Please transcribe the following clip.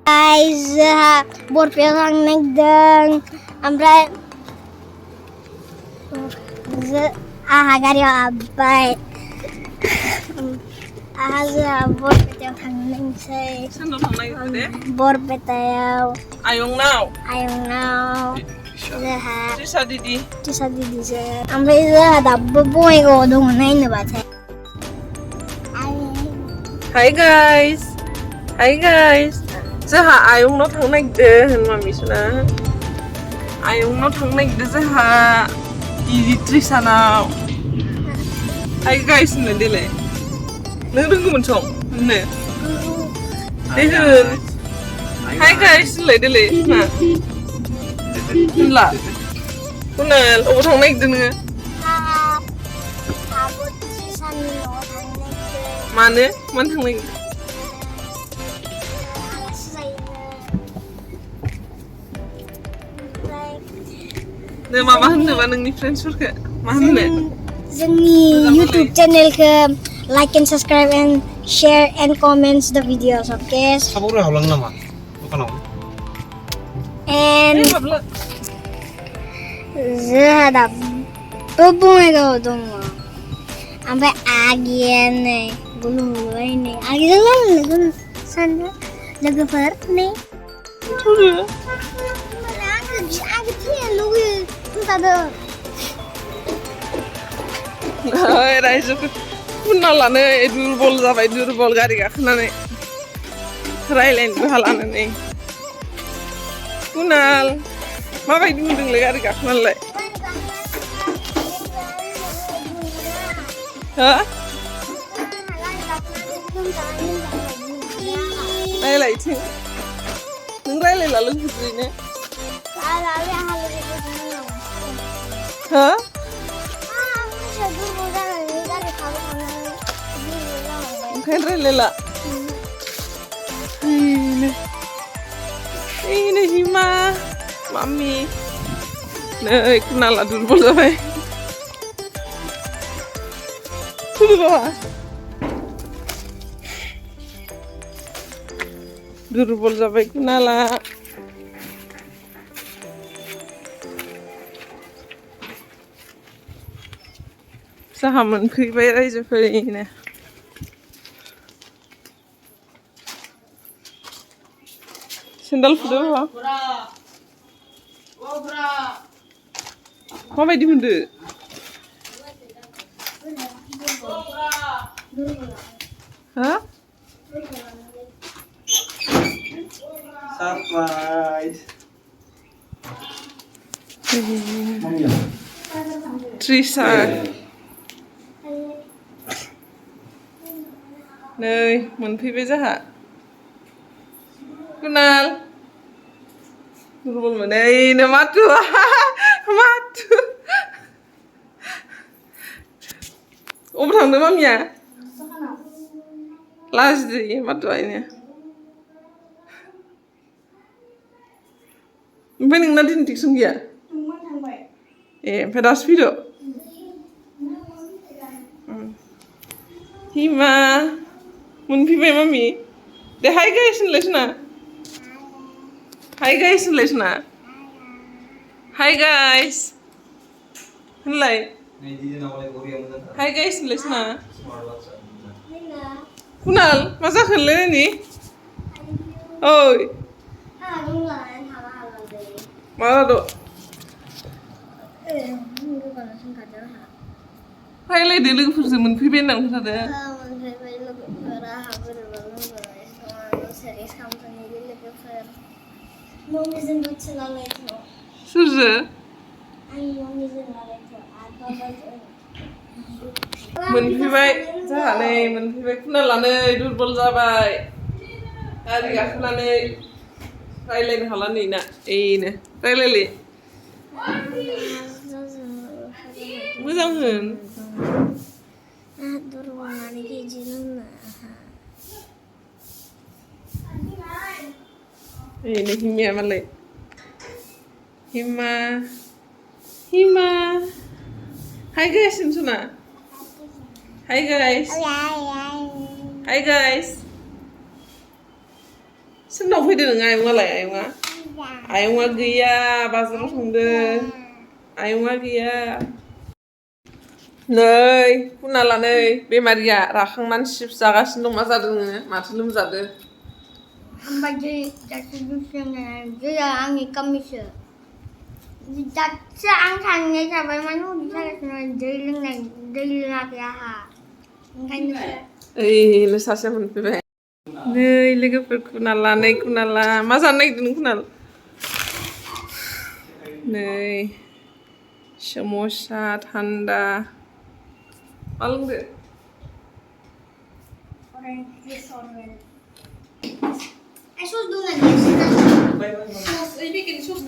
guys, बरपेटायाव थांनो नागिरदों ओमफ्राय आहा गारियाव हाबबाय जोंहा बरपेटायाव थांनो नागिरसै सोरनाव थांनो नागिरखो दे बरपेटायाव आयंनाव जोंहा त्रिसा दिदिजों ओमफ्राय जोंहा दाबो बङाइगावआव दङ नायनोबाथाय Hi guys जोंहा आयंनाव थांनो नागिरदों मामिसोना आयंनाव थांनो नागिरदों जोंहा दिदि त्रिसानाव Hi guys होननो देलाय नों रोंगौमोन सं होननो दे होन Hi guys होनलाय देलाय होनना होनला कुनाल अबाव थांनो नागिरदों नोङो मानो थांनो नागिरदों नों माबा होननोबा नोंनि फ्रेन्डसफोरखौ मा होननो जोंनि YouTube चैनलखौ like and subscribe and share and comments the videos okay साबोर हावलां नामा दखानाव and जोंहा दाबो बङाइगावआव दङ ओमफ्राय आगैया नै बुलुबाय नै आगैजों लोगो सानैजों लोगोफोर नै आगै थैनो लुगैयो खोन्थादों रायजोखौ फुनना लानो दुरबल जाबाय दुरबल गारि गाखोनानै रायलायनोबो हालानानै कुनाल माबायदि मोनदोंलाय गारि गाखोनानैलाय हो रायलायथिं नों रायलायला लोगोफोरजोंनो हो ओंखायनो रायलायला नै हिमा मामि नै कुनाला दुरबल जाबाय दुरबल जाबाय कुनाला साहा मोनफैबाय रायजोफोरनो सेन्दाल फुदो माबायदि मोनदो हा सरप्राइज त्रिसा नै मोनफैबाय जोंहा कुनाल दुरबल मोनो ओइनो माथु अबाव थांदों मामिया लाजिदों माथु आइनो ओमफ्राय नोंना दिनै टिउसन गैया ए ओमफ्राय दासो फैदो हिमा मोनफैबाय मामि दे हाय गाइस होनलाय सना हाय गाइस होनलाय सना हाय गाइस होनलाय हाय गाइस होनलाय सना कुनाल मा जाखोलै नै ओइ मा जादों रायलायदो लोगोफोरजों मोनफैबाय होननानै खोन्थादो सोरजों मोनफैबाय जोंहा नै मोनफैबाय कुनाला नै दुरबल जाबाय गारि गाखोनानै रायलायनो हाला नै ना एनो रायलायले मोजां होन एनो हिमाया मालाय हिमा हाय गाइस होनसना हाय गाइस सोरनाव फैदो नोङो आयंआलाय आयंआ? आयंआ गैया बाजाराव थांदों आयंआ गैया नै कुनाला नै बेमारिया राखांनानै चिप्स जागासिनो दं मा जादों नोङो माथो लोमजादो ओमफ्राय दै दासो दुसुं दैया आंनि कामिसो दासो आं थांनाय जाबाय माने उदै सागासिनो दै लोङाखै आंहा ओंखायनो ओइनो सासे मोनफैबाय नै लोगोफोर कुनाला नै कुनाला मा जानो नागिरदों नों कुनाल नै सम'सा थान्दा मा लोंदो Ay, sus dunas, ओइ पेकेटनि सस